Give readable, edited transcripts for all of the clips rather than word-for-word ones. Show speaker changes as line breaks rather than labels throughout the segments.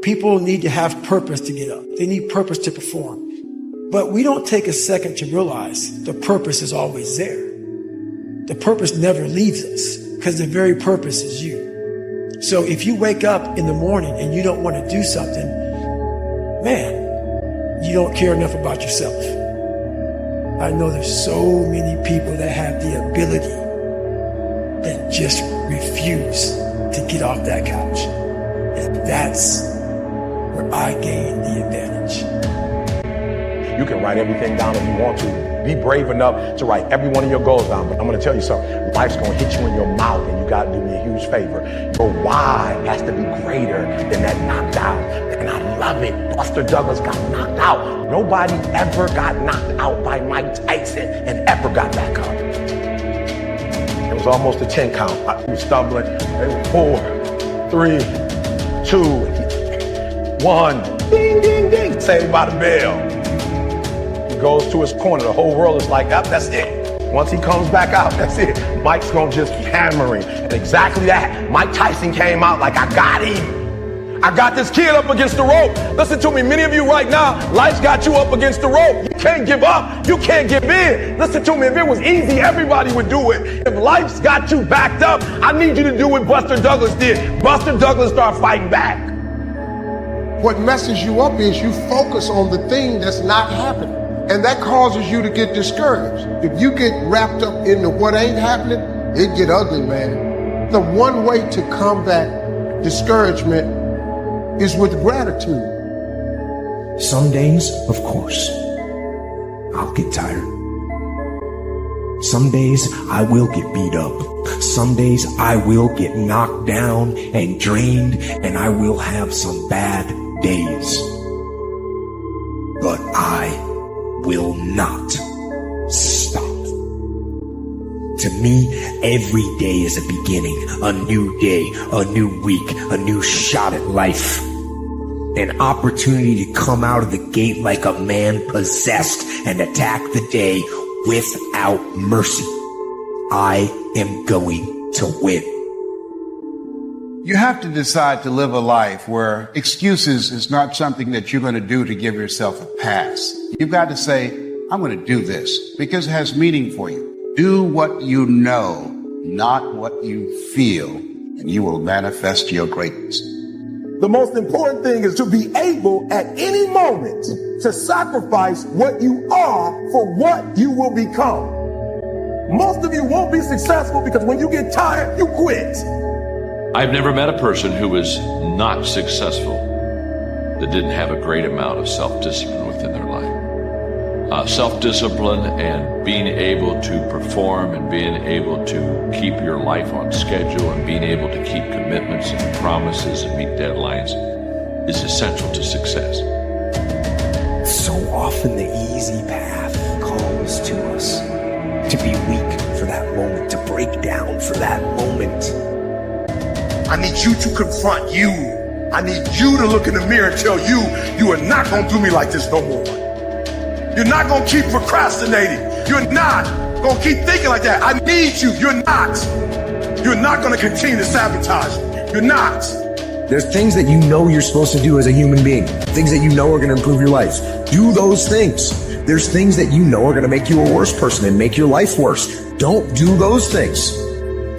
People need to have purpose to get up. They need purpose to perform. But we don't take a second to realize the purpose is always there. The purpose never leaves us because the very purpose is you. So if you wake up in the morning and you don't want to do something, man, you don't care enough about yourself. I know there's so many people that have the ability that just refuse to get off that couch. And that's where I gain the advantage.
You can write everything down if you want to. Be brave enough to write every one of your goals down. But I'm going to tell you something. Life's going to hit you in your mouth, and you got to do me a huge favor. Your why has to be greater than that knocked out. And I love it. Buster Douglas got knocked out. Nobody ever got knocked out by Mike Tyson and ever got back up. It was almost a 10 count. I was stumbling. 4, 3, 2, 1. Ding, ding, ding. Saved by the bell. He goes to his corner. The whole world is like, that's it. Once he comes back out, that's it. Mike's gonna just hammering. And exactly that. Mike Tyson came out like, I got him. I got this kid up against the rope. Listen to me, many of you right now, life's got you up against the rope. You can't give up. You can't give in. Listen to me, if it was easy, everybody would do it. If life's got you backed up, I need you to do what Buster Douglas did. Buster Douglas started fighting back.
What messes you up is you focus on the thing that's not happening. And that causes you to get discouraged. If you get wrapped up into what ain't happening, it get ugly, man. The one way to combat discouragement is with gratitude.
Some days, of course, I'll get tired. Some days I will get beat up. Some days I will get knocked down and drained, and I will have some bad days. But I will not stop. To me, every day is a beginning, a new day, a new week, a new shot at life. An opportunity to come out of the gate like a man possessed and attack the day without mercy. I am going to win.
You have to decide to live a life where excuses is not something that you're going to do to give yourself a pass. You've got to say, I'm going to do this because it has meaning for you. Do what you know, not what you feel, and you will manifest your greatness.
The most important thing is to be able at any moment to sacrifice what you are for what you will become. Most of you won't be successful because when you get tired, you quit.
I've never met a person who was not successful that didn't have a great amount of self-discipline within their life. Self-discipline and being able to perform and being able to keep your life on schedule and being able to keep commitments and promises and meet deadlines is essential to success.
So often the easy path calls to us to be weak for that moment, to break down for that moment.
I need you to confront you. I need you to look in the mirror and tell you, you are not going to do me like this no more. You're not going to keep procrastinating. You're not going to keep thinking like that. I need you. You're not. You're not going to continue to sabotage me. You're not.
There's things that you know you're supposed to do as a human being, things that you know are going to improve your life. Do those things. There's things that you know are going to make you a worse person and make your life worse. Don't do those things.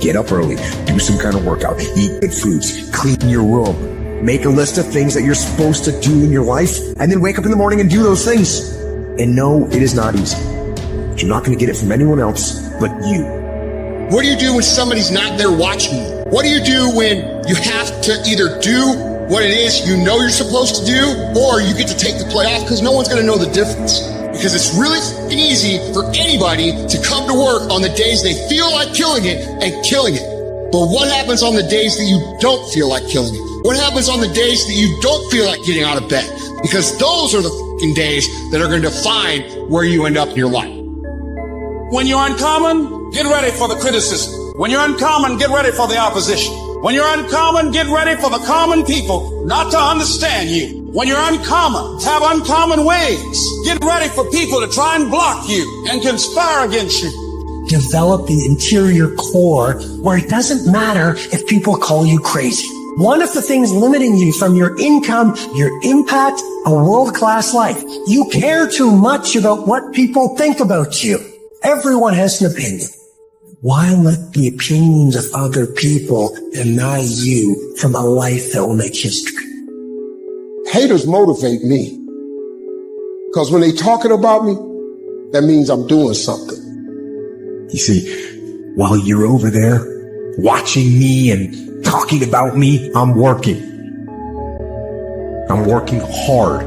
Get up early, do some kind of workout, eat good foods, clean your room, make a list of things that you're supposed to do in your life, and then wake up in the morning and do those things. And no, it is not easy. You're not going to get it from anyone else but you.
What do you do when somebody's not there watching you? What do you do when you have to either do what it is you know you're supposed to do, or you get to take the play off because no one's going to know the difference? Because it's really easy for anybody to come to work on the days they feel like killing it and killing it. But what happens on the days that you don't feel like killing it? What happens on the days that you don't feel like getting out of bed? Because those are the fucking days that are going to define where you end up in your life.
When you're uncommon, get ready for the criticism. When you're uncommon, get ready for the opposition. When you're uncommon, get ready for the common people not to understand you. When you're uncommon, have uncommon ways. Get ready for people to try and block you and conspire against you.
Develop the interior core where it doesn't matter if people call you crazy. One of the things limiting you from your income, your impact, a world-class life. You care too much about what people think about you. Everyone has an opinion. Why let the opinions of other people deny you from a life that will make history?
Haters motivate me. Because when they talking about me, that means I'm doing something.
You see, while you're over there watching me and talking about me, I'm working. I'm working hard.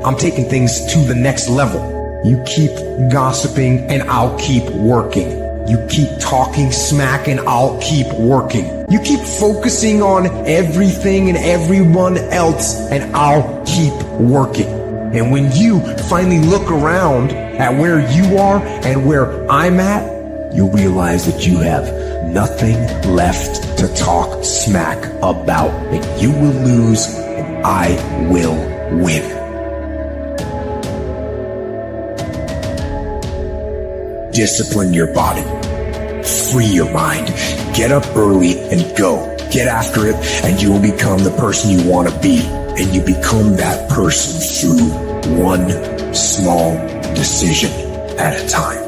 I'm taking things to the next level. You keep gossiping and I'll keep working. You keep talking smack and I'll keep working. You keep focusing on everything and everyone else and I'll keep working. And when you finally look around at where you are and where I'm at, you'll realize that you have nothing left to talk smack about. And you will lose and I will win. Discipline your body. Free your mind. Get up early and go. Get after it and you will become the person you want to be. And you become that person through one small decision at a time.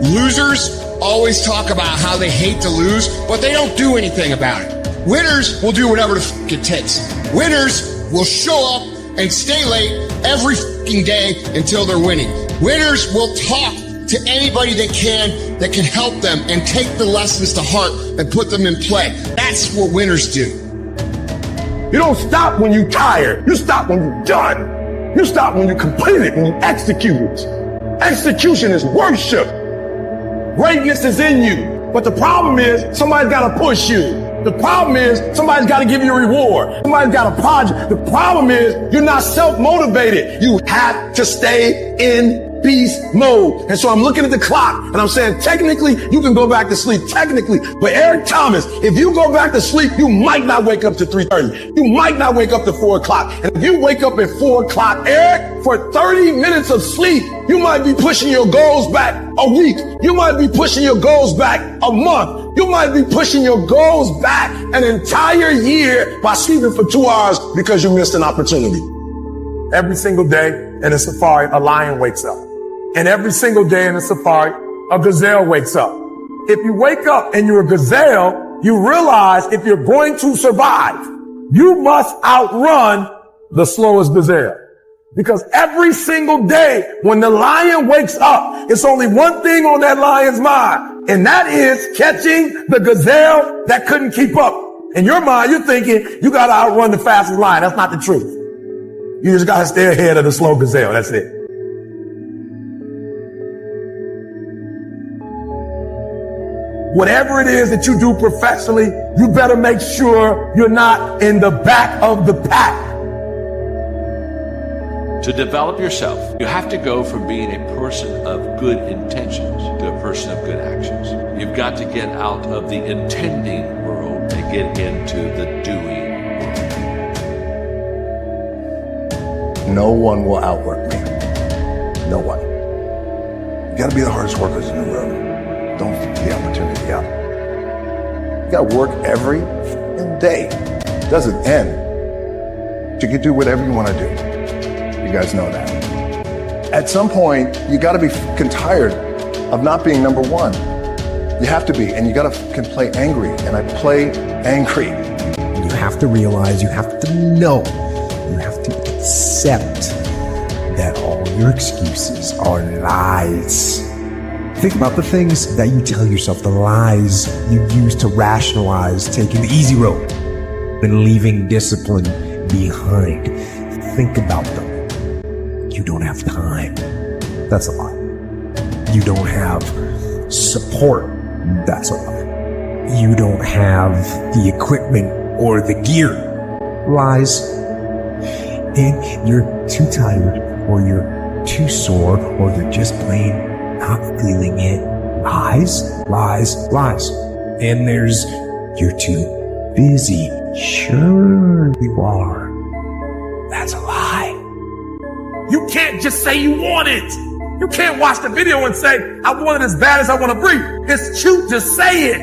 Losers always talk about how they hate to lose, but they don't do anything about it. Winners will do whatever the f*** it takes. Winners will show up and stay late every f***ing day until they're winning. Winners will talk to anybody that can help them and take the lessons to heart and put them in play. That's what winners do.
You don't stop when you're tired. You stop when you're done. You stop when you complete it, when you execute it. Execution is worship. Greatness is in you. But the problem is somebody's got to push you. The problem is somebody's got to give you a reward. Somebody's got a project. The problem is you're not self-motivated. You have to stay in beast mode. And so I'm looking at the clock and I'm saying, technically, you can go back to sleep. Technically. But Eric Thomas, if you go back to sleep, you might not wake up to 3:30. You might not wake up to 4 o'clock. And if you wake up at 4 o'clock, Eric, for 30 minutes of sleep, you might be pushing your goals back a week. You might be pushing your goals back a month. You might be pushing your goals back an entire year by sleeping for 2 hours because you missed an opportunity. Every single day in a safari, a lion wakes up. And every single day in a safari, a gazelle wakes up. If you wake up and you're a gazelle, you realize if you're going to survive, you must outrun the slowest gazelle. Because every single day when the lion wakes up, it's only one thing on that lion's mind. And that is catching the gazelle that couldn't keep up. In your mind, you're thinking you got to outrun the fastest lion. That's not the truth. You just got to stay ahead of the slow gazelle. That's it. Whatever it is that you do professionally, you better make sure you're not in the back of the pack.
To develop yourself, you have to go from being a person of good intentions to a person of good actions. You've got to get out of the intending world and get into the doing world.
No one will outwork me. No one. You gotta be the hardest workers in the room. Don't get the opportunity out. You gotta work every day. It doesn't end. You can do whatever you wanna do. You guys know that. At some point, you gotta be fucking tired of not being number one. You have to be, and you gotta fucking play angry, and I play angry.
You have to realize, you have to know, you have to accept that all your excuses are lies. Think about the things that you tell yourself, the lies you use to rationalize taking the easy road and leaving discipline behind. Think about them. You don't have time. That's a lie. You don't have support. That's a lie. You don't have the equipment or the gear. Lies. And you're too tired, or you're too sore, or you're just plain not feeling it. Lies, lies, lies. And there's, you're too busy. Sure you are. That's a lie.
You can't just say you want it. You can't watch the video and say, I want it as bad as I want to breathe. It's cute to say it.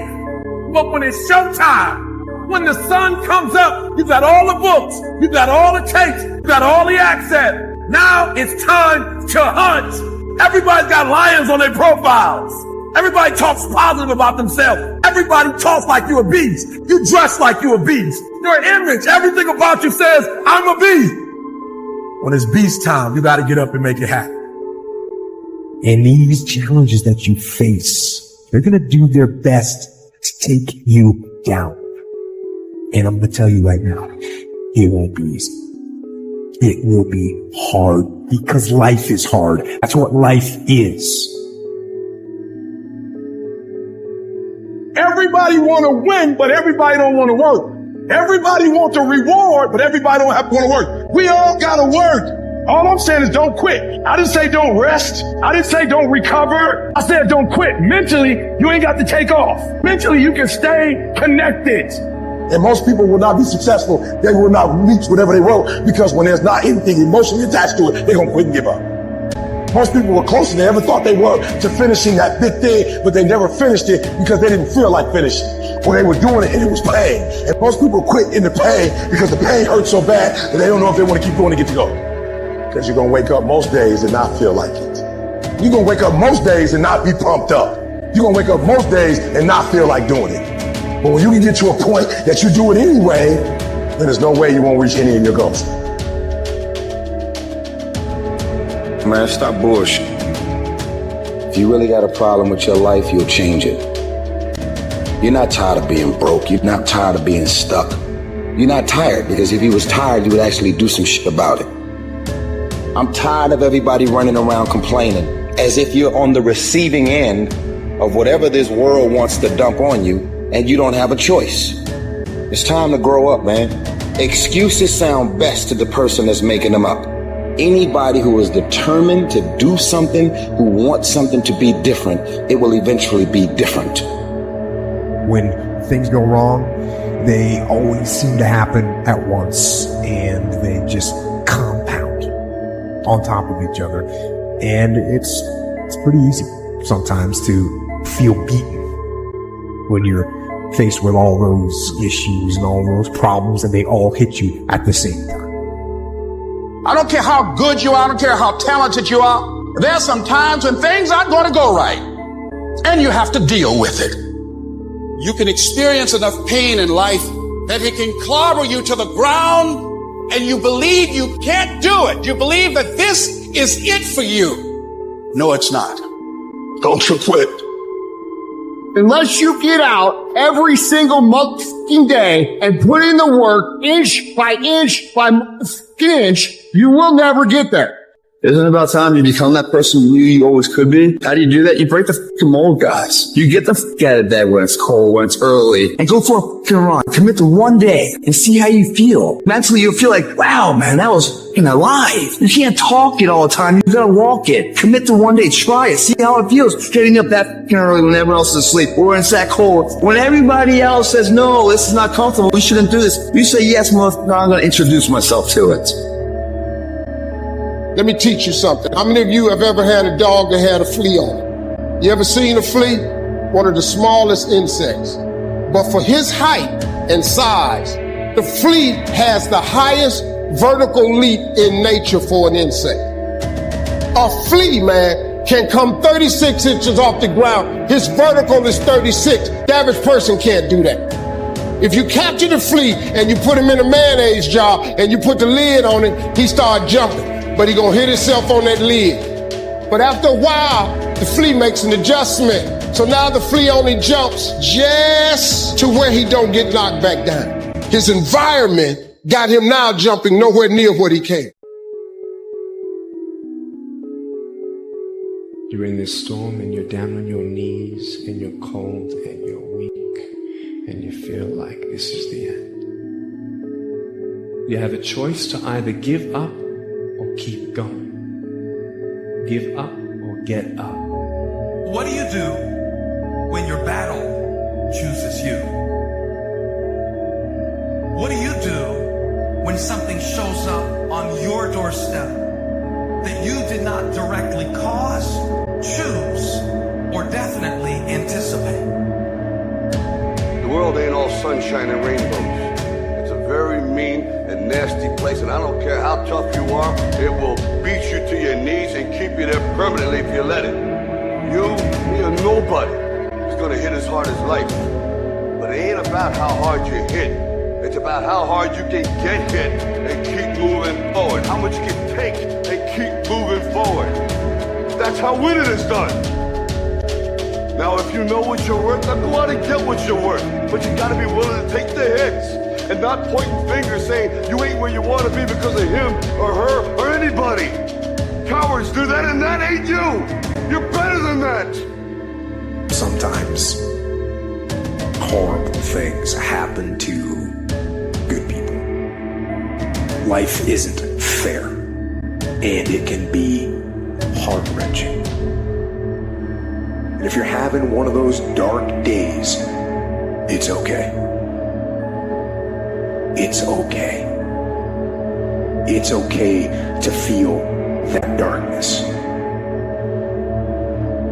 But when it's showtime, When the sun comes up, you got all the books, you got all the tapes, you got all the access. Now it's time to hunt. Everybody's got lions on their profiles. Everybody talks positive about themselves. Everybody talks like you're a beast. You dress like you're a beast. Your image, everything about you says, I'm a beast. When it's beast time, you got to get up and make it happen.
And these challenges that you face, they're going to do their best to take you down. And I'm going to tell you right now, it won't be easy. It will be hard because life is hard. That's what life is.
Everybody want to win, but everybody don't want to work. Everybody wants a reward, but everybody don't want to work. We all got to work. All I'm saying is don't quit. I didn't say don't rest. I didn't say don't recover. I said don't quit. Mentally, you ain't got to take off. Mentally, you can stay connected. And most people will not be successful. They will not reach whatever they wrote because when there's not anything emotionally attached to it, they're going to quit and give up. Most people were closer than they ever thought they were to finishing that big thing, but they never finished it because they didn't feel like finishing. Or they were doing it and it was pain. And most people quit in the pain because the pain hurts so bad that they don't know if they want to keep going to get to go. Because you're going to wake up most days and not feel like it. You're going to wake up most days and not be pumped up. You're going to wake up most days and not feel like doing it. But when you can get to a point that you do it anyway, then there's no way you won't reach any of your goals.
Man, stop bullshit. If you really got a problem with your life, you'll change it. You're not tired of being broke. You're not tired of being stuck. You're not tired, because if you was tired, you would actually do some shit about it. I'm tired of everybody running around complaining as if you're on the receiving end of whatever this world wants to dump on you and you don't have a choice. It's time to grow up, man. Excuses sound best to the person that's making them up. Anybody who is determined to do something, who wants something to be different, it will eventually be different.
When things go wrong, they always seem to happen at once, and they just compound on top of each other. And it's pretty easy sometimes to feel beaten when you're faced with all those issues and all those problems, and they all hit you at the same time.
I don't care how good you are. I don't care how talented you are. There's some times when things aren't going to go right, and you have to deal with it. You can experience enough pain in life that it can clobber you to the ground, and you believe you can't do it. You believe that this is it for you. No, it's not.
Don't you quit.
Unless you get out every single motherfucking day and put in the work inch by inch by inch, you will never get there.
Isn't it about time you become that person you knew you always could be? How do you do that? You break the fucking mold, guys. You get the fuck out of bed when it's cold, when it's early, and go for a fucking run. Commit to one day and see how you feel. Mentally, you'll feel like, wow, man, that was fucking alive. You can't talk it all the time. You gotta walk it. Commit to one day. Try it. See how it feels. Getting up that fucking early when everyone else is asleep, or it's that cold. When everybody else says, no, this is not comfortable, we shouldn't do this. You say, yes, motherfucker, I'm gonna introduce myself to it.
Let me teach you something. How many of you have ever had a dog that had a flea on it? You ever seen a flea? One of the smallest insects. But for his height and size, the flea has the highest vertical leap in nature for an insect. A flea, man, can come 36 inches off the ground. His vertical is 36. The average person can't do that. If you capture the flea and you put him in a mayonnaise jar and you put the lid on it, he start jumping. But he gonna hit himself on that lid. But after a while, the flea makes an adjustment. So now the flea only jumps just to where he don't get knocked back down. His environment got him now jumping nowhere near what he came.
You're in this storm and you're down on your knees and you're cold and you're weak and you feel like this is the end. You have a choice to either give up or keep going. Give up or get up.
What do you do when your battle chooses you? What do you do when something shows up on your doorstep that you did not directly cause, choose, or definitely anticipate?
The
world ain't all sunshine and rainbows. It's a very mean and nasty place, and I don't care how tough you are, it will beat you to your knees and keep you there permanently if you let it. You, me, or nobody is gonna hit as hard as life. But it ain't about how hard you hit. It's about how hard you can get hit and keep moving forward. How much you can take and keep moving forward. That's how winning is done. Now, if you know what you're worth, then go out and get what you're worth. But you gotta be willing to take the hits and not pointing fingers saying you ain't where you wanna be because of him or her or anybody. Cowards do that, and that ain't you. You're better than that.
Sometimes horrible things happen to good people. Life isn't fair, and it can be heart-wrenching. And if you're having one of those dark days, it's okay. It's okay. It's okay to feel that darkness.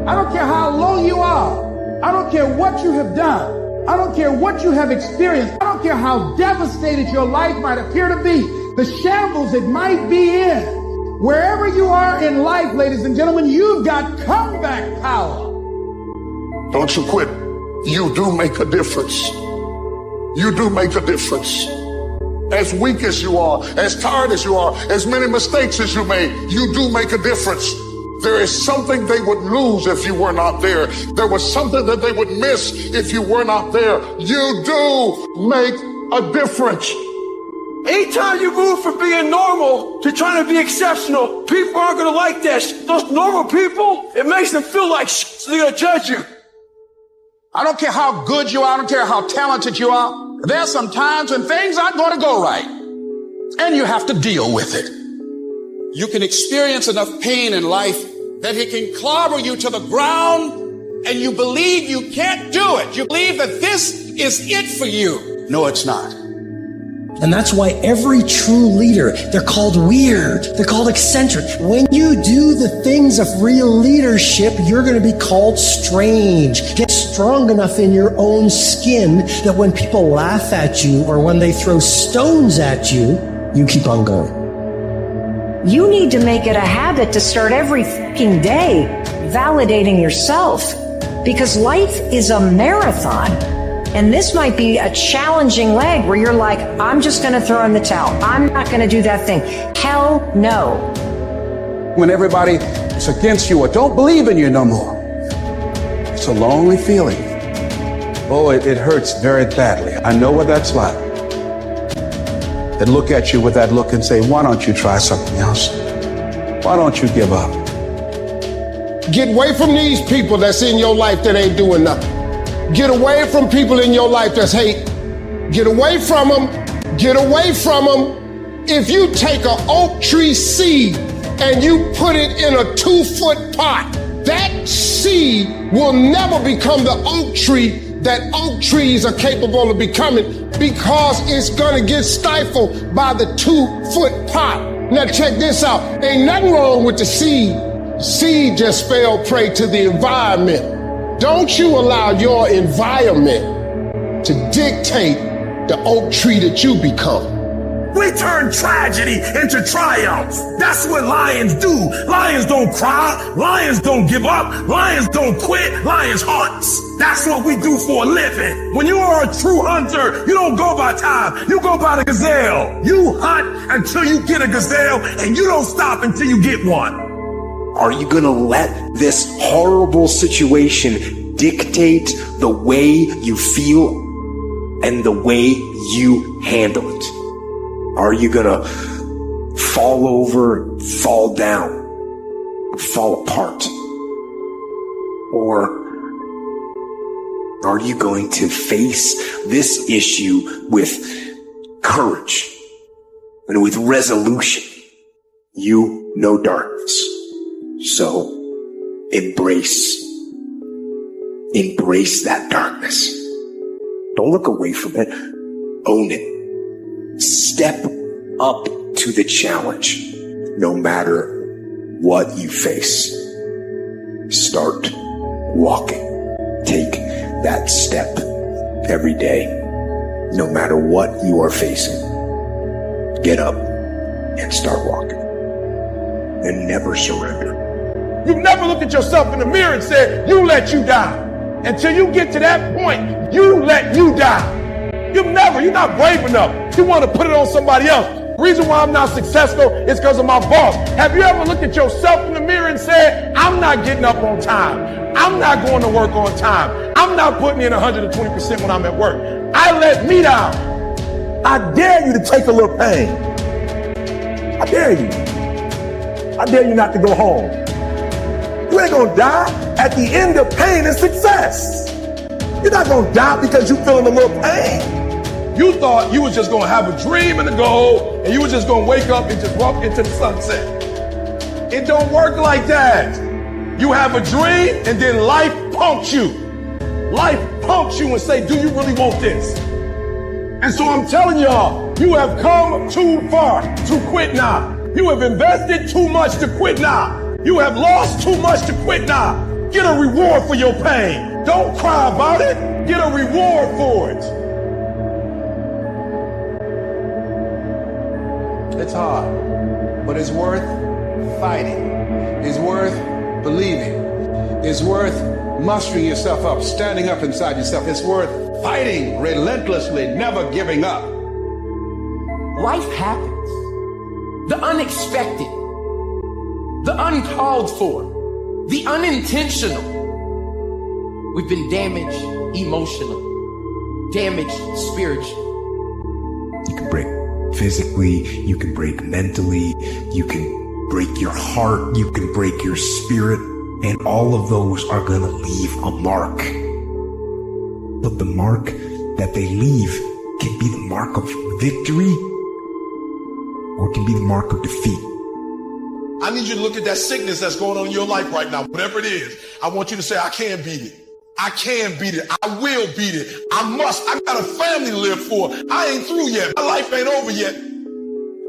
I don't care how low you are. I don't care what you have done. I don't care what you have experienced. I don't care how devastated your life might appear to be. The shambles it might be in. Wherever you are in life, ladies and gentlemen, you've got comeback power.
Don't you quit. You do make a difference. You do make a difference. As weak as you are, as tired as you are, as many mistakes as you made, you do make a difference. There is something they would lose if you were not there. There was something that they would miss if you were not there. You do make a difference.
Anytime you move from being normal to trying to be exceptional, people aren't going to like that. Those normal people, it makes them feel like so they're going to judge you.
I don't care how good you are. I don't care how talented you are. There's some times when things aren't going to go right, and you have to deal with it. You can experience enough pain in life that it can clobber you to the ground, and you believe you can't do it. You believe that this is it for you. No, it's not.
And that's why every true leader, they're called weird. They're called eccentric. When you do the things of real leadership, you're going to be called strange. Get strong enough in your own skin that when people laugh at you or when they throw stones at you, you keep on going.
You need to make it a habit to start every fucking day validating yourself, because life is a marathon. And this might be a challenging leg where you're like, I'm just going to throw in the towel. I'm not going to do that thing. Hell no.
When everybody is against you or don't believe in you no more, it's a lonely feeling. Oh, it hurts very badly. I know what that's like. They look at you with that look and say, why don't you try something else? Why don't you give up?
Get away from these people that's in your life that ain't doing nothing. Get away from people in your life that's hate. Get away from them. Get away from them. If you take an oak tree seed and you put it in a 2-foot pot, that seed will never become the oak tree that oak trees are capable of becoming, because it's gonna get stifled by the 2-foot pot. Now check this out. Ain't nothing wrong with the seed. Seed just fell prey to the environment. Don't you allow your environment to dictate the oak tree that you become.
We turn tragedy into triumph. That's what lions do. Lions don't cry. Lions don't give up. Lions don't quit. Lions hunt. That's what we do for a living. When you are a true hunter, you don't go by time. You go by the gazelle. You hunt until you get a gazelle, and you don't stop until you get one.
Are you going to let this horrible situation dictate the way you feel and the way you handle it? Are you going to fall over, fall down, fall apart? Or are you going to face this issue with courage and with resolution? You know darkness. So embrace that darkness. Don't look away from it. Own it. Step up to the challenge, no matter what you face. Start walking. Take that step every day, no matter what you are facing. Get up and start walking. And never surrender.
You've never looked at yourself in the mirror and said, you let you die. Until you get to that point, you let you die. You're not brave enough. You want to put it on somebody else. The reason why I'm not successful is because of my boss. Have you ever looked at yourself in the mirror and said, I'm not getting up on time. I'm not going to work on time. I'm not putting in 120% when I'm at work. I let me down. I dare you to take a little pain. I dare you. I dare you not to go home. You ain't gonna die. At the end of pain is success. You're not gonna die because you're feeling a little pain. You thought you was just gonna have a dream and a goal, and you was just gonna wake up and just walk into the sunset. It don't work like that. You have a dream, and then life pumps you. Life pumps you and say, do you really want this? And so I'm telling y'all, you have come too far to quit now. You have invested too much to quit now. You have lost too much to quit now. Get a reward for your pain. Don't cry about it. Get a reward for it. It's hard, but it's worth fighting. It's worth believing. It's worth mustering yourself up, standing up inside yourself. It's worth fighting relentlessly, never giving up.
Life happens. The unexpected, the uncalled for, the unintentional. We've been damaged emotionally, damaged spiritually.
You can break physically, you can break mentally, you can break your heart, you can break your spirit, and all of those are gonna leave a mark. But the mark that they leave can be the mark of victory, or it can be the mark of defeat.
I need you to look at that sickness that's going on in your life right now, whatever it is. I want you to say, I can beat it. I can beat it. I will beat it. I must. I got a family to live for. I ain't through yet. My life ain't over yet.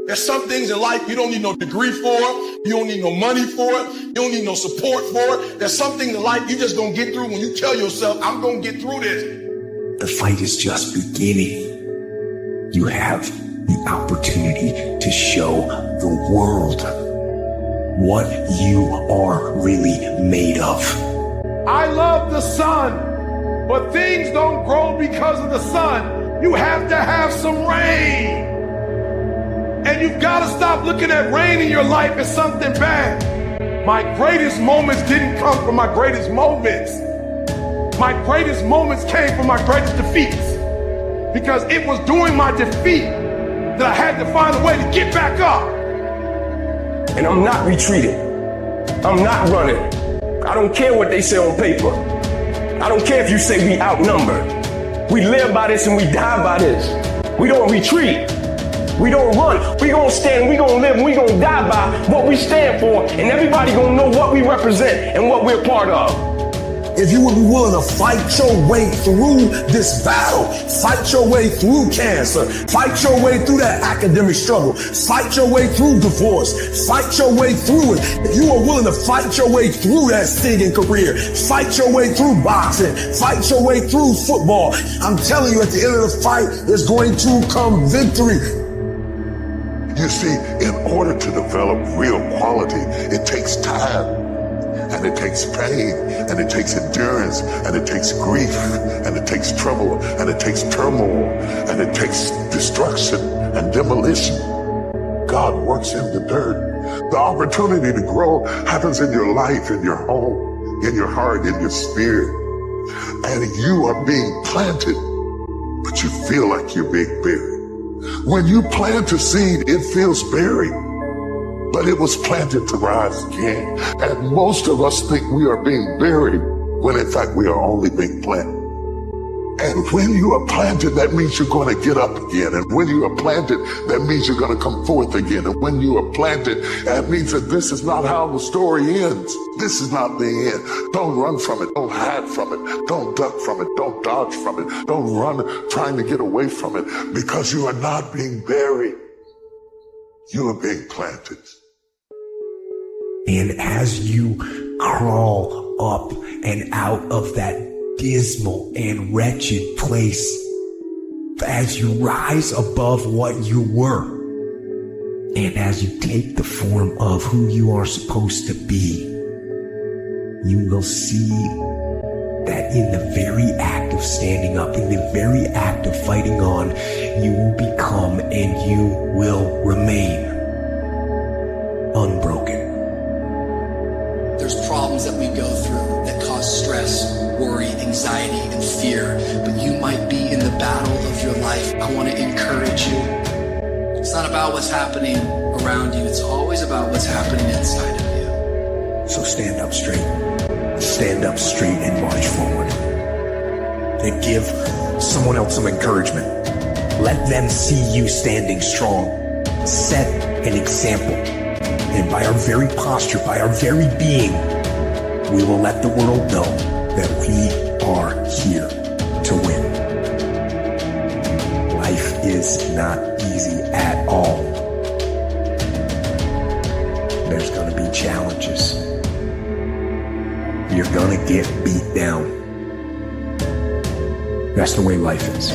There's some things in life you don't need no degree for. You don't need no money for it. You don't need no support for it. There's some things in life you just gonna get through when you tell yourself, I'm gonna get through this.
The fight is just beginning. You have the opportunity to show the world what you are really made of.
I love the sun, but things don't grow because of the sun. You have to have some rain. And you've got to stop looking at rain in your life as something bad. My greatest moments didn't come from my greatest moments. My greatest moments came from my greatest defeats. Because it was during my defeat that I had to find a way to get back up.
And I'm not retreating. I'm not running. I don't care what they say on paper. I don't care if you say we outnumbered. We live by this and we die by this. We don't retreat. We don't run. We gonna stand, we gonna live, we gonna die by what we stand for, and everybody gonna know what we represent and what we're part of. If you would be willing to fight your way through this battle, fight your way through cancer, fight your way through that academic struggle, fight your way through divorce, fight your way through it. If you are willing to fight your way through that singing career, fight your way through boxing, fight your way through football, I'm telling you, at the end of the fight, there's going to come victory.
You see, in order to develop real quality, it takes time. And it takes pain, and it takes endurance, and it takes grief, and it takes trouble, and it takes turmoil, and it takes destruction and demolition. God works in the dirt. The opportunity to grow happens in your life, in your home, in your heart, in your spirit. And you are being planted, but you feel like you're being buried. When you plant a seed, it feels buried. But it was planted to rise again. And most of us think we are being buried when in fact we are only being planted. And when you are planted, that means you're going to get up again. And when you are planted, that means you're going to come forth again. And when you are planted, that means that this is not how the story ends. This is not the end. Don't run from it. Don't hide from it. Don't duck from it. Don't dodge from it. Don't run trying to get away from it, because you are not being buried. You are being planted.
And as you crawl up and out of that dismal and wretched place. As you rise above what you were, and as you take the form of who you are supposed to be, you will see that in the very act of standing up, in the very act of fighting on, you will become and you will remain unbroken.
There's problems that we go through that cause stress, worry, anxiety, and fear, but you might be in the battle of your life. I want to encourage you. It's not about what's happening around you. It's always about what's happening inside of you.
So stand up straight. Stand up straight and march forward. And give someone else some encouragement. Let them see you standing strong. Set an example. And by our very posture, by our very being, we will let the world know that we are here to win. Life is not easy at all. There's going to be challenges. You're going to get beat down. That's the way life is.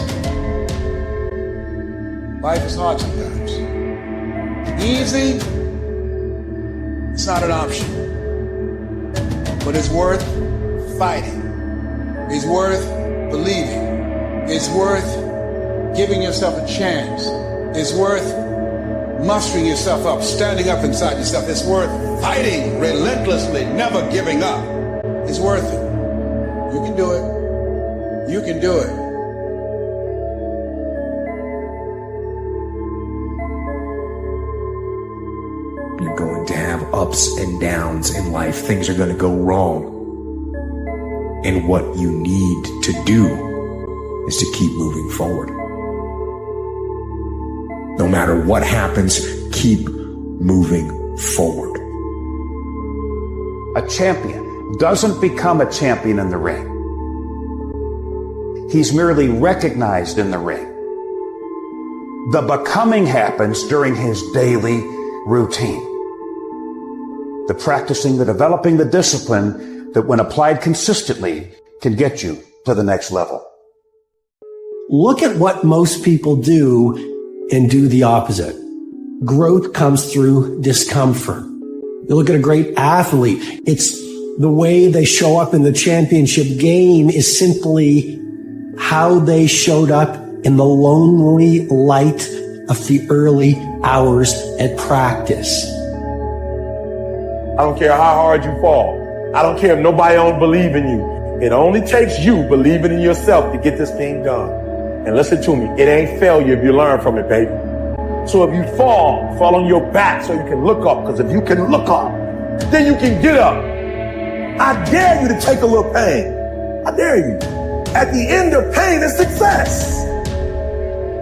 Life is hard sometimes. Easy, it's not an option. But it's worth fighting. It's worth believing. It's worth giving yourself a chance. It's worth mustering yourself up, standing up inside yourself. It's worth fighting relentlessly, never giving up. It's worth it. You can do it. You can do it.
You're going to have ups and downs in life. Things are going to go wrong. And what you need to do is to keep moving forward. No matter what happens, keep moving forward.
A champion doesn't become a champion in the ring. He's merely recognized in the ring. The becoming happens during his daily routine. The practicing, the developing, the discipline that when applied consistently can get you to the next level.
Look at what most people do and do the opposite. Growth comes through discomfort. You look at a great athlete, it's the way they show up in the championship game is simply how they showed up in the lonely light of the early hours at practice.
I don't care how hard you fall. I don't care if nobody don't believe in you. It only takes you believing in yourself to get this thing done. And listen to me, it ain't failure if you learn from it, baby. So if you fall on your back so you can look up, because if you can look up, then you can get up. I dare you to take a little pain. I dare you. At the end of pain is success.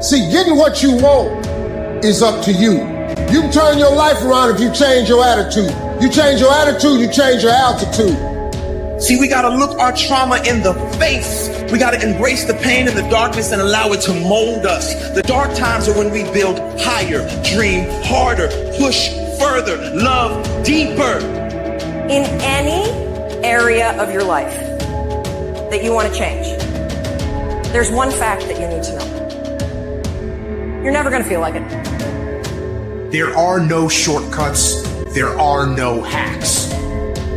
See, getting what you want is up to you. You can turn your life around if you change your attitude. You change your attitude, you change your altitude.
See, we gotta look our trauma in the face. We gotta embrace the pain and the darkness and allow it to mold us. The dark times are when we build higher, dream harder, push further, love deeper.
In any area of your life that you want to change, there's one fact that you need to know. You're never going to feel like it.
There are no shortcuts. There are no hacks.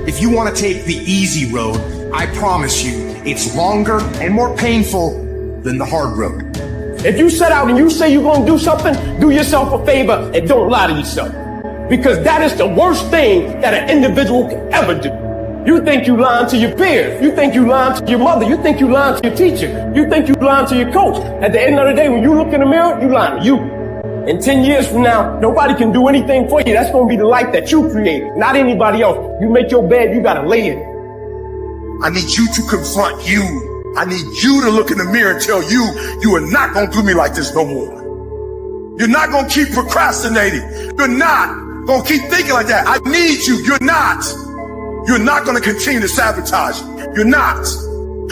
If you want to take the easy road, I promise you it's longer and more painful than the hard road.
If you set out and you say you're going to do something, do yourself a favor and don't lie to yourself. Because that is the worst thing that an individual can ever do. You think you lying to your peers. You think you lying to your mother. You think you lying to your teacher. You think you lying to your coach. At the end of the day, when you look in the mirror, you lying to you. And 10 years from now, nobody can do anything for you. That's going to be the life that you create, not anybody else. You make your bed, you got to lay in it. I need you to confront you. I need you to look in the mirror and tell you, you are not going to do me like this no more. You're not going to keep procrastinating. You're not going to keep thinking like that. I need you. You're not. You're not going to continue to sabotage. You're not.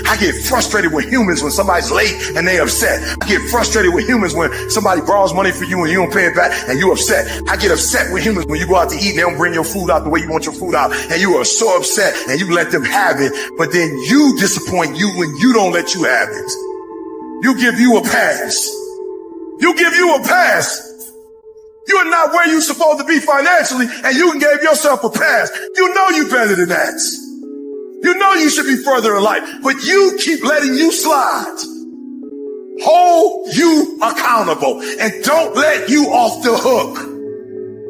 I get frustrated with humans when somebody's late and they upset. I get frustrated with humans when somebody borrows money for you and you don't pay it back and you upset. I get upset with humans when you go out to eat and they don't bring your food out the way you want your food out and you are so upset and you let them have it, but then you disappoint you when you don't let you have it. You give you a pass. You give you a pass. You are not where you're supposed to be financially, and you gave yourself a pass. You know you're better than that. You know you should be further in life, but you keep letting you slide. Hold you accountable and don't let you off the hook.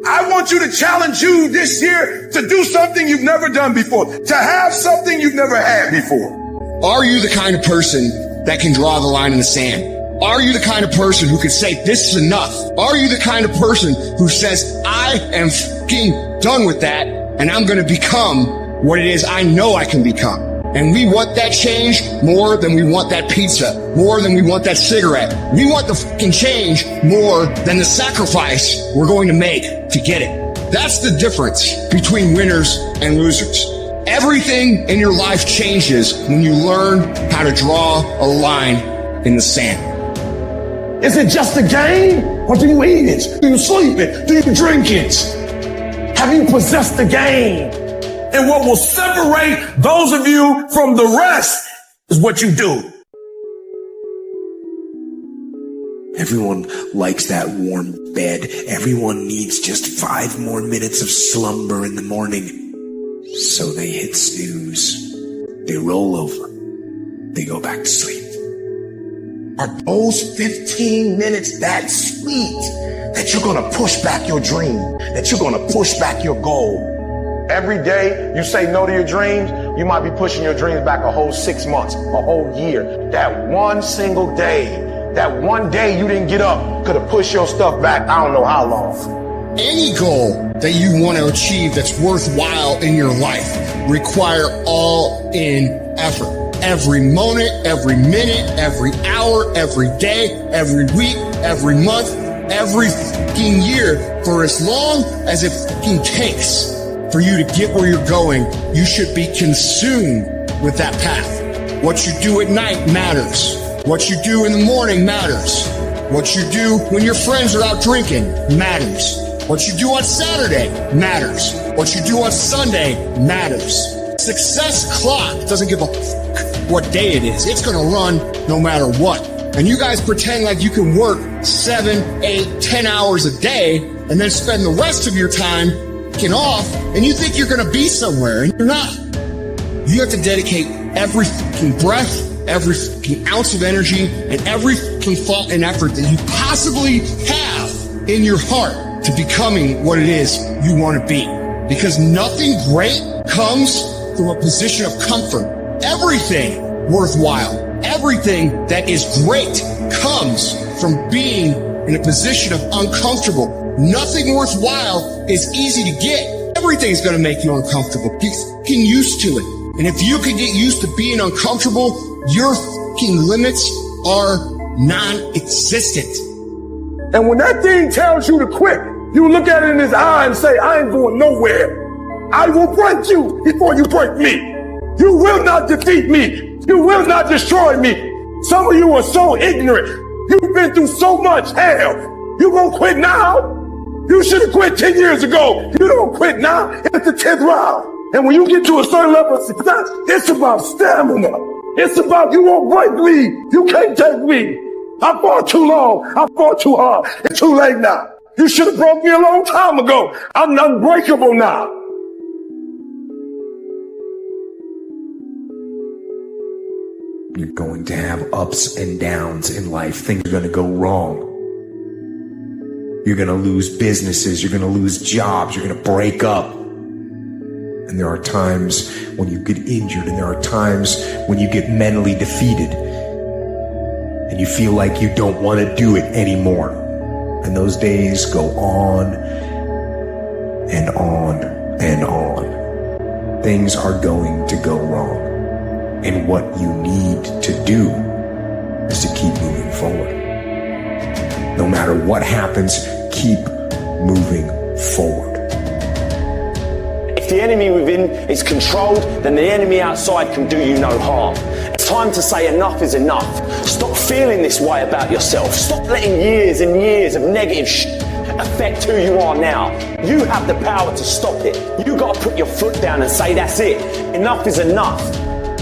I want you to challenge you this year to do something you've never done before, to have something you've never had before.
Are you the kind of person that can draw the line in the sand? Are you the kind of person who can say, this is enough? Are you the kind of person who says, I am f***ing done with that and I'm going to become what it is I know I can become? And we want that change more than we want that pizza, more than we want that cigarette. We want the f***ing change more than the sacrifice we're going to make to get it. That's the difference between winners and losers. Everything in your life changes when you learn how to draw a line in the sand.
Is it just a game? Or do you eat it? Do you sleep it? Do you drink it? Have you possessed the game? And what will separate those of you from the rest is what you do.
Everyone likes that warm bed. Everyone needs just 5 more minutes of slumber in the morning. So they hit snooze. They roll over. They go back to sleep.
Are those 15 minutes that sweet that you're going to push back your dream, that you're going to push back your goal? Every day you say no to your dreams, you might be pushing your dreams back a whole 6 months, a whole year. That one single day, that one day you didn't get up could have pushed your stuff back I don't know how long.
Any goal that you want to achieve that's worthwhile in your life require all-in effort. Every moment, every minute, every hour, every day, every week, every month, every fucking year, for as long as it fucking takes for you to get where you're going, you should be consumed with that path. What you do at night matters. What you do in the morning matters. What you do when your friends are out drinking matters. What you do on Saturday matters. What you do on Sunday matters. Success clock doesn't give a fuck what day it is. It's going to run no matter what. And you guys pretend like you can work 7, 8, 10 hours a day and then spend the rest of your time f***ing off, and you think you're going to be somewhere, and you're not. You have to dedicate every f***ing breath, every f***ing ounce of energy, and every f***ing thought and effort that you possibly have in your heart to becoming what it is you want to be. Because nothing great comes from a position of comfort. Everything worthwhile, everything that is great comes from being in a position of uncomfortable. Nothing worthwhile is easy to get. Everything's going to make you uncomfortable. Get fucking used to it. And if you can get used to being uncomfortable, your fucking limits are non-existent.
And when that thing tells you to quit, you look at it in his eye and say, I ain't going nowhere. I will break you before you break me. You will not defeat me. You will not destroy me. Some of you are so ignorant. You've been through so much hell. You gonna quit now? You should have quit 10 years ago. You don't quit now. It's the 10th round. And when you get to a certain level of success, it's about stamina. It's about you won't break me. You can't take me. I fought too long. I fought too hard. It's too late now. You should have broke me a long time ago. I'm unbreakable now.
You're going to have ups and downs in life. Things are going to go wrong. You're going to lose businesses. You're going to lose jobs. You're going to break up. And there are times when you get injured, and there are times when you get mentally defeated and you feel like you don't want to do it anymore. And those days go on and on and on. Things are going to go wrong. And what you need to do is to keep moving forward. No matter what happens, keep moving forward.
If the enemy within is controlled, then the enemy outside can do you no harm. It's time to say enough is enough. Stop feeling this way about yourself. Stop letting years and years of negative affect who you are now. You have the power to stop it. You got to put your foot down and say, that's it. Enough is enough.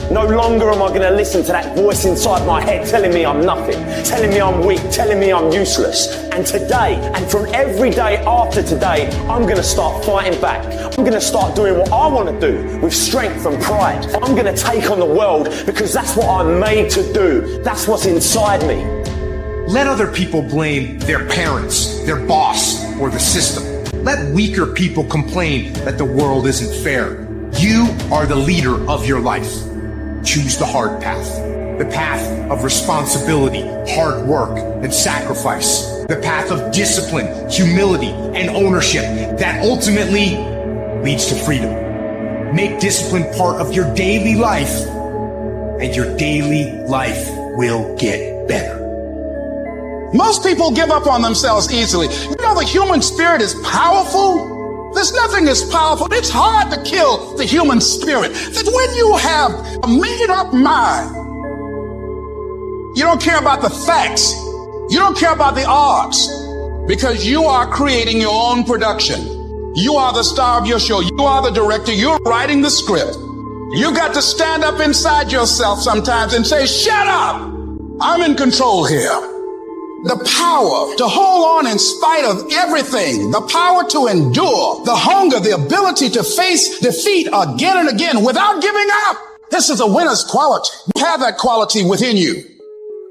No longer am I going to listen to that voice inside my head telling me I'm nothing, telling me I'm weak, telling me I'm useless. And today, and from every day after today, I'm going to start fighting back. I'm going to start doing what I want to do with strength and pride. I'm going to take on the world because that's what I'm made to do. That's what's inside me.
Let other people blame their parents, their boss, or the system. Let weaker people complain that the world isn't fair. You are the leader of your life. Choose the hard path. The path of responsibility, hard work, and sacrifice. The path of discipline, humility, and ownership that ultimately leads to freedom. Make discipline part of your daily life, and your daily life will get better.
Most people give up on themselves easily. You know, the human spirit is powerful. There's nothing as powerful. It's hard to kill the human spirit. That when you have a made up mind, you don't care about the facts. You don't care about the odds, because you are creating your own production. You are the star of your show. You are the director. You're writing the script. You got to stand up inside yourself sometimes and say, shut up. I'm in control here. The power to hold on in spite of everything, the power to endure, the hunger, the ability to face defeat again and again without giving up. This is a winner's quality. You have that quality within you.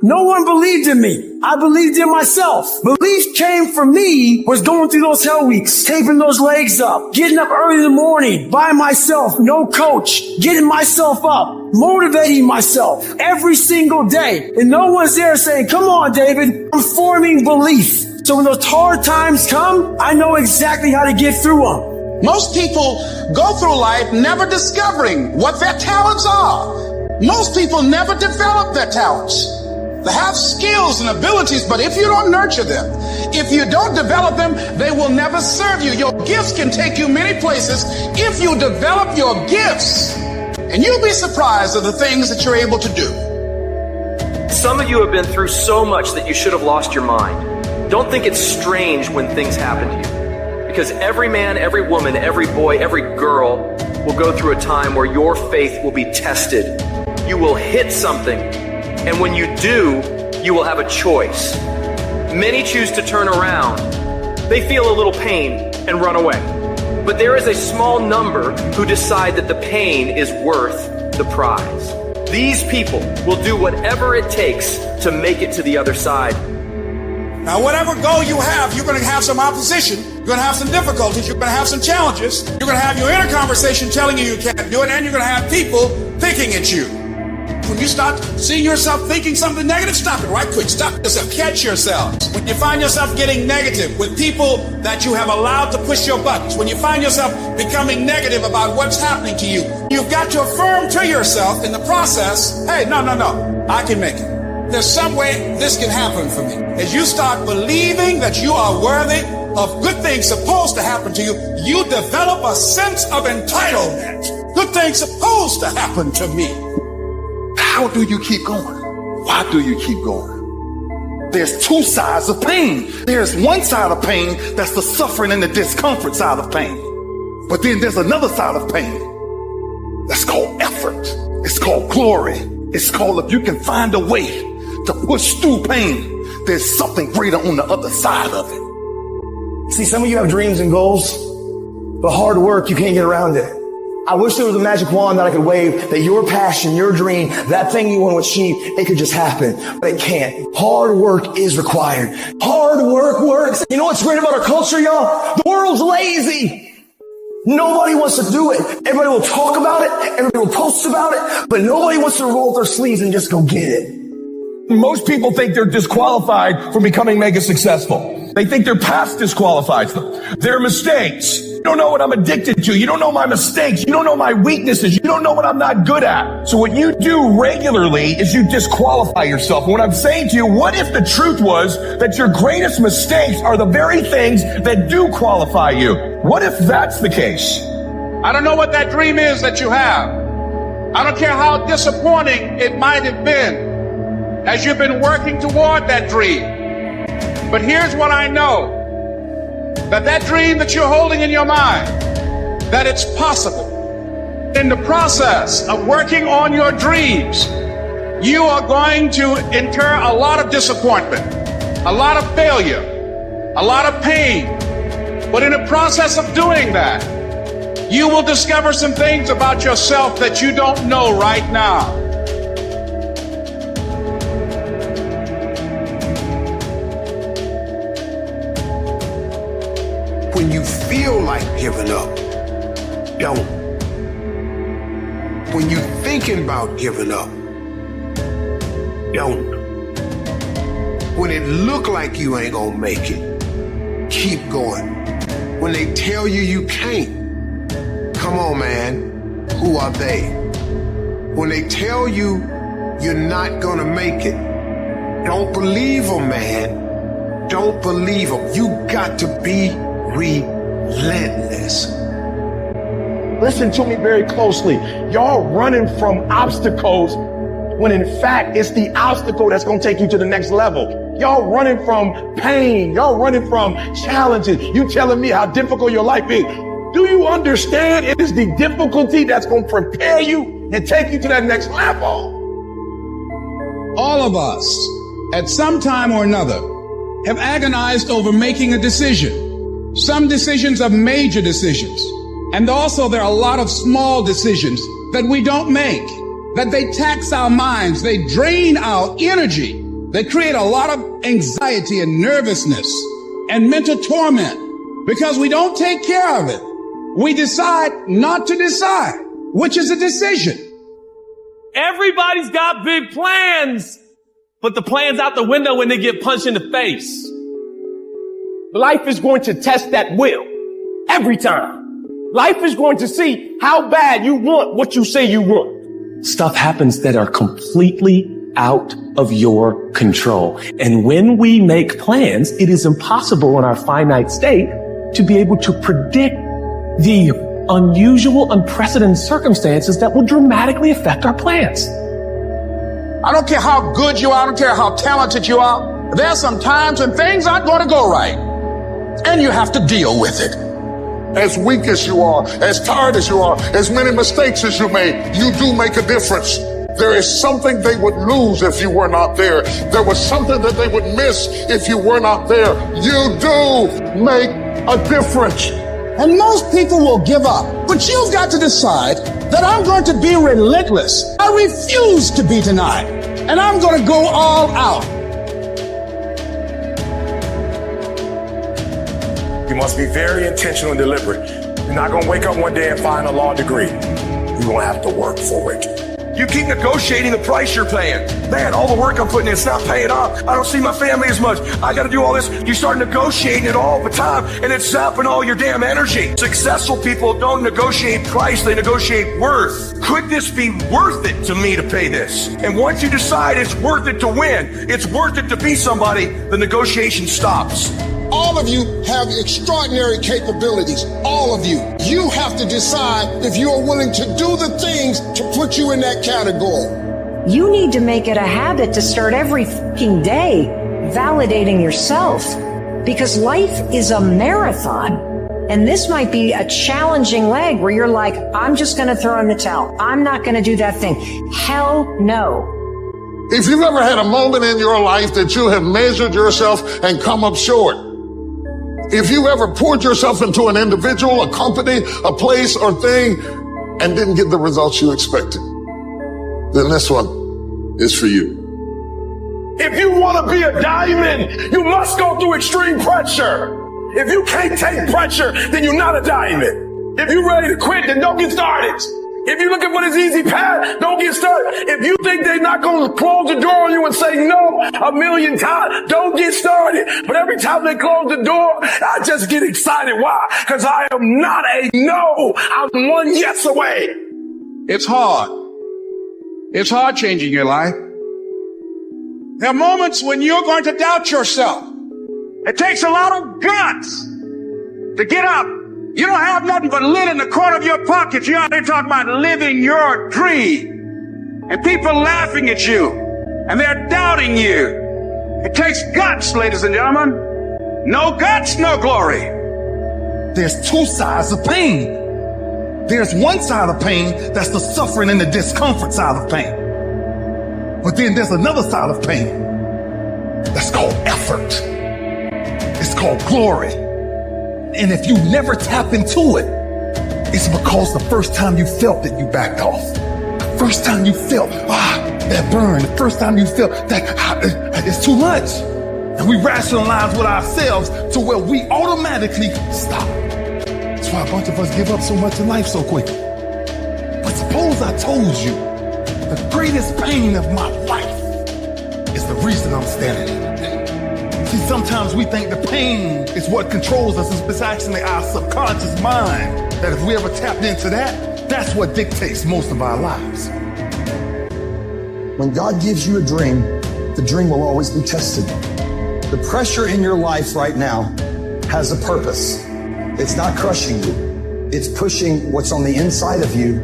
No one believed in me. I believed in myself. Belief came from me was going through those hell weeks, taping those legs up, getting up early in the morning by myself, no coach, getting myself up, motivating myself every single day. And no one's there saying, come on, David, I'm forming belief. So when those hard times come, I know exactly how to get through them.
Most people go through life never discovering what their talents are. Most people never develop their talents. They have skills and abilities, but if you don't nurture them, if you don't develop them, they will never serve you. Your gifts can take you many places if you develop your gifts. And you'll be surprised at the things that you're able to do.
Some of you have been through so much that you should have lost your mind. Don't think it's strange when things happen to you. Because every man, every woman, every boy, every girl will go through a time where your faith will be tested. You will hit something. And when you do, you will have a choice. Many choose to turn around. They feel a little pain and run away. But there is a small number who decide that the pain is worth the prize. These people will do whatever it takes to make it to the other side.
Now, whatever goal you have, you're going to have some opposition. You're going to have some difficulties. You're going to have some challenges. You're going to have your inner conversation telling you can't do it, and you're going to have people thinking at you. When you start seeing yourself thinking something negative, stop it right quick. Stop yourself. Catch yourselves. When you find yourself getting negative with people that you have allowed to push your buttons, when you find yourself becoming negative about what's happening to you, you've got to affirm to yourself in the process, hey, no, I can make it. There's some way this can happen for me. As you start believing that you are worthy of good things supposed to happen to you, you develop a sense of entitlement. Good things supposed to happen to me.
How do you keep going? Why do you keep going? There's two sides of pain. There's one side of pain that's the suffering and the discomfort side of pain. But then there's another side of pain that's called effort. It's called glory. It's called if you can find a way to push through pain, there's something greater on the other side of it.
See, some of you have dreams and goals, but hard work, you can't get around it. I wish there was a magic wand that I could wave that your passion, your dream, that thing you want to achieve, it could just happen, but it can't. Hard work is required. Hard work works. You know what's great about our culture, y'all? The world's lazy. Nobody wants to do it. Everybody will talk about it. Everybody will post about it, but nobody wants to roll up their sleeves and just go get it.
Most people think they're disqualified from becoming mega successful. They think their past disqualifies them. Their mistakes. You don't know what I'm addicted to. You don't know my mistakes. You don't know my weaknesses. You don't know what I'm not good at. So what you do regularly is you disqualify yourself. And what I'm saying to you, what if the truth was that your greatest mistakes are the very things that do qualify you? What if that's the case?
I don't know what that dream is that you have. I don't care how disappointing it might have been as you've been working toward that dream. But here's what I know, that dream that you're holding in your mind, that it's possible. In the process of working on your dreams, you are going to incur a lot of disappointment, a lot of failure, a lot of pain. But in the process of doing that, you will discover some things about yourself that you don't know right now.
When you feel like giving up, don't. When you're thinking about giving up, don't. When it look like you ain't gonna make it, keep going. When they tell you you can't, come on, man, who are they? When they tell you you're not gonna make it, don't believe them, man. Don't believe them. You got to be relentless.
Listen to me very closely. Y'all running from obstacles when in fact it's the obstacle that's going to take you to the next level. Y'all running from pain. Y'all running from challenges. You telling me how difficult your life is. Do you understand it is the difficulty that's going to prepare you and take you to that next level?
All of us, at some time or another, have agonized over making a decision. Some decisions are major decisions. And also there are a lot of small decisions that we don't make, that they tax our minds, they drain our energy, they create a lot of anxiety and nervousness and mental torment because we don't take care of it. We decide not to decide, which is a decision.
Everybody's got big plans, but the plan's out the window when they get punched in the face. Life is going to test that will every time. Life is going to see how bad you want what you say you want. Stuff happens that are completely out of your control. And when we make plans, it is impossible in our finite state to be able to predict the unusual, unprecedented circumstances that will dramatically affect our plans.
I don't care how good you are, I don't care how talented you are. There are some times when things aren't going to go right, and you have to deal with it.
As weak as you are, as tired as you are, as many mistakes as you made, you do make a difference. There is something they would lose if you were not there. There was something that they would miss if you were not there. You do make a difference.
And most people will give up, but you've got to decide that I'm going to be relentless. I refuse to be denied, and I'm going to go all out.
You must be very intentional and deliberate. You're not going to wake up one day and find a law degree. You're going to have to work for it.
You keep negotiating the price you're paying. Man, all the work I'm putting in, it's not paying off. I don't see my family as much. I got to do all this. You start negotiating it all the time, and it's zapping all your damn energy. Successful people don't negotiate price, they negotiate worth. Could this be worth it to me to pay this? And once you decide it's worth it to win, it's worth it to be somebody, the negotiation stops.
All of you have extraordinary capabilities. All of you. You have to decide if you are willing to do the things to put you in that category.
You need to make it a habit to start every fucking day validating yourself, because life is a marathon. And this might be a challenging leg where you're like, I'm just going to throw in the towel. I'm not going to do that thing. Hell no.
If you've ever had a moment in your life that you have measured yourself and come up short, if you ever poured yourself into an individual, a company, a place or thing, and didn't get the results you expected, then this one is for you.
If you want to be a diamond, you must go through extreme pressure. If you can't take pressure, then you're not a diamond. If you're ready to quit, then don't get started. If you're looking for this easy path, don't get started. If you think they're not going to close the door on you and say no 1,000,000 times, don't get started. But every time they close the door, I just get excited. Why? Because I am not a no. I'm one yes away.
It's hard. It's hard changing your life. There are moments when you're going to doubt yourself. It takes a lot of guts to get up You don't have nothing but lint in the corner of your pocket. You're out there talking about living your dream. And people laughing at you. And they're doubting you. It takes guts, ladies and gentlemen. No guts, no glory.
There's two sides of pain. There's one side of pain that's the suffering and the discomfort side of pain. But then there's another side of pain that's called effort. It's called glory. And if you never tap into it, it's because the first time you felt it, you backed off. The first time you felt, that burn. The first time you felt that it's too much. And we rationalize with ourselves to where we automatically stop. That's why a bunch of us give up so much in life so quick. But suppose I told you the greatest pain of my life is the reason I'm standing here today. See, sometimes we think the pain is what controls us. It's actually our subconscious mind that if we ever tapped into that, that's what dictates most of our lives.
When God gives you a dream, the dream will always be tested. The pressure in your life right now has a purpose. It's not crushing you. It's pushing what's on the inside of you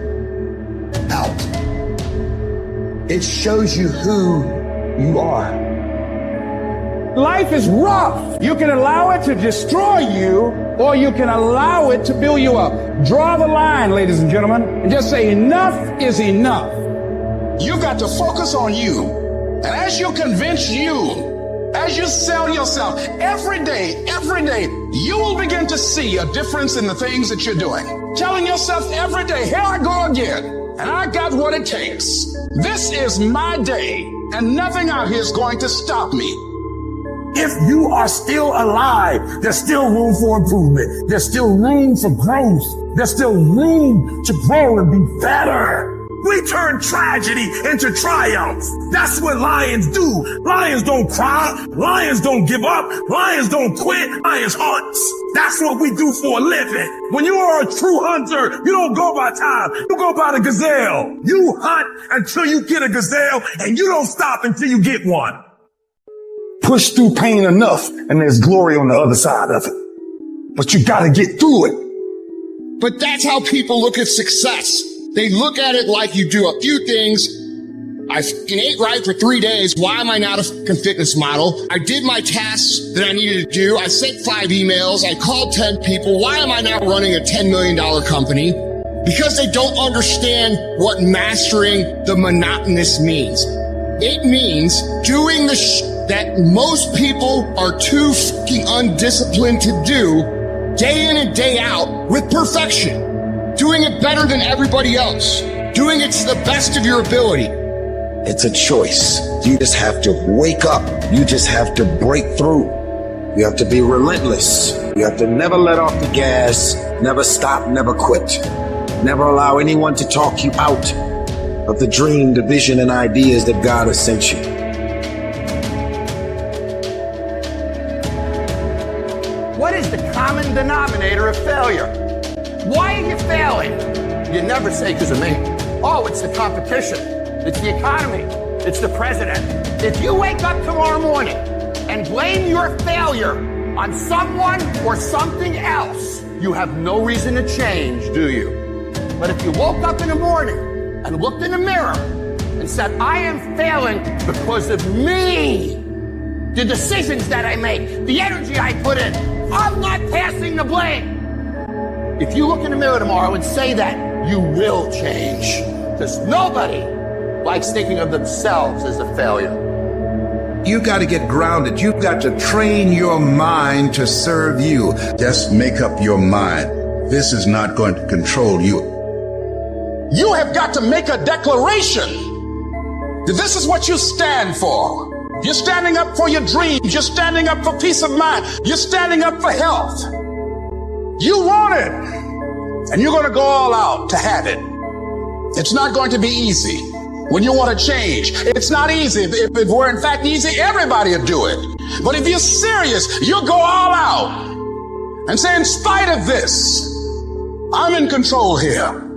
out. It shows you who you are.
Life is rough. You can allow it to destroy you, or you can allow it to build you up. Draw the line, ladies and gentlemen, and just say enough is enough.
You got to focus on you. And as you convince you, as you sell yourself every day, you will begin to see a difference in the things that you're doing. Telling yourself every day, here I go again, and I got what it takes. This is my day, and nothing out here is going to stop me.
If you are still alive, there's still room for improvement. There's still room for growth. There's still room to grow and be better. We turn tragedy into triumph. That's what lions do. Lions don't cry. Lions don't give up. Lions don't quit. Lions hunt. That's what we do for a living. When you are a true hunter, you don't go by time. You go by the gazelle. You hunt until you get a gazelle, and you don't stop until you get one. Push through pain enough, and there's glory on the other side of it. But you gotta get through it.
But that's how people look at success. They look at it like you do a few things. I ate right for 3 days. Why am I not a fitness model? I did my tasks that I needed to do. I sent 5 emails. I called 10 people. Why am I not running a $10 million company? Because they don't understand what mastering the monotonous means. It means doing the that most people are too fucking undisciplined to do day in and day out with perfection. Doing it better than everybody else. Doing it to the best of your ability.
It's a choice. You just have to wake up. You just have to break through. You have to be relentless. You have to never let off the gas, never stop, never quit. Never allow anyone to talk you out of the dream, the vision, and ideas that God has sent you.
What is the common denominator of failure? Why are you failing? You never say because of me. Oh, it's the competition. It's the economy. It's the president. If you wake up tomorrow morning and blame your failure on someone or something else, you have no reason to change, do you? But if you woke up in the morning and looked in the mirror and said, I am failing because of me, the decisions that I make, the energy I put in, I'm not passing the blame. If you look in the mirror tomorrow and say that, you will change. Because nobody likes thinking of themselves as a failure.
You got to get grounded. You've got to train your mind to serve you. Just make up your mind. This is not going to control you.
You have got to make a declaration that this is what you stand for. You're standing up for your dreams. You're standing up for peace of mind. You're standing up for health. You want it, and you're going to go all out to have it. It's not going to be easy when you want to change. It's not easy. If it were in fact easy, everybody would do it. But if you're serious, you'll go all out and say, in spite of this, I'm in control here.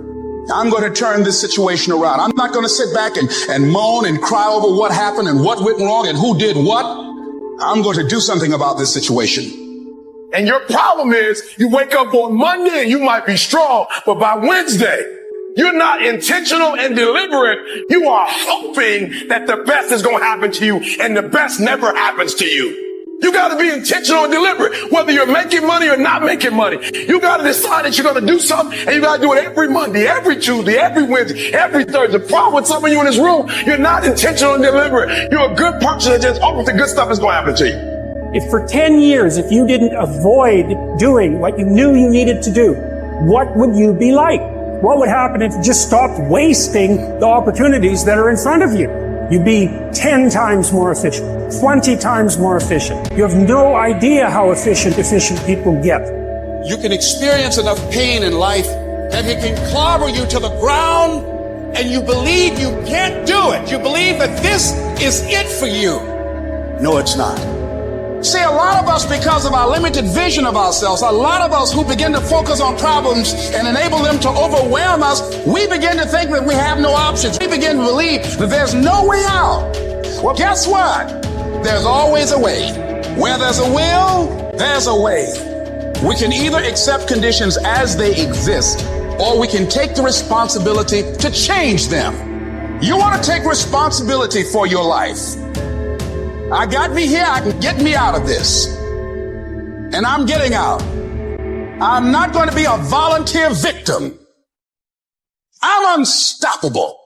I'm going to turn this situation around. I'm not going to sit back and moan and cry over what happened and what went wrong and who did what. I'm going to do something about this situation.
And your problem is you wake up on Monday and you might be strong, but by Wednesday, you're not intentional and deliberate. You are hoping that the best is going to happen to you, and the best never happens to you. You got to be intentional and deliberate, whether you're making money or not making money. You got to decide that you're going to do something, and you got to do it every Monday, every Tuesday, every Wednesday, every Thursday. The problem with some of you in this room, you're not intentional and deliberate. You're a good person that just hopes the good stuff is going to happen to you.
If for 10 years, if you didn't avoid doing what you knew you needed to do, what would you be like? What would happen if you just stopped wasting the opportunities that are in front of you? You'd be 10 times more efficient, 20 times more efficient. You have no idea how efficient people get.
You can experience enough pain in life that it can clobber you to the ground, and you believe you can't do it. You believe that this is it for you. No, it's not. See, a lot of us, because of our limited vision of ourselves, a lot of us who begin to focus on problems and enable them to overwhelm us, we begin to think that we have no options. We begin to believe that there's no way out. Well, guess what? There's always a way. Where there's a will, there's a way. We can either accept conditions as they exist, or we can take the responsibility to change them. You want to take responsibility for your life. I got me here, I can get me out of this. And I'm getting out. I'm not going to be a volunteer victim. I'm unstoppable.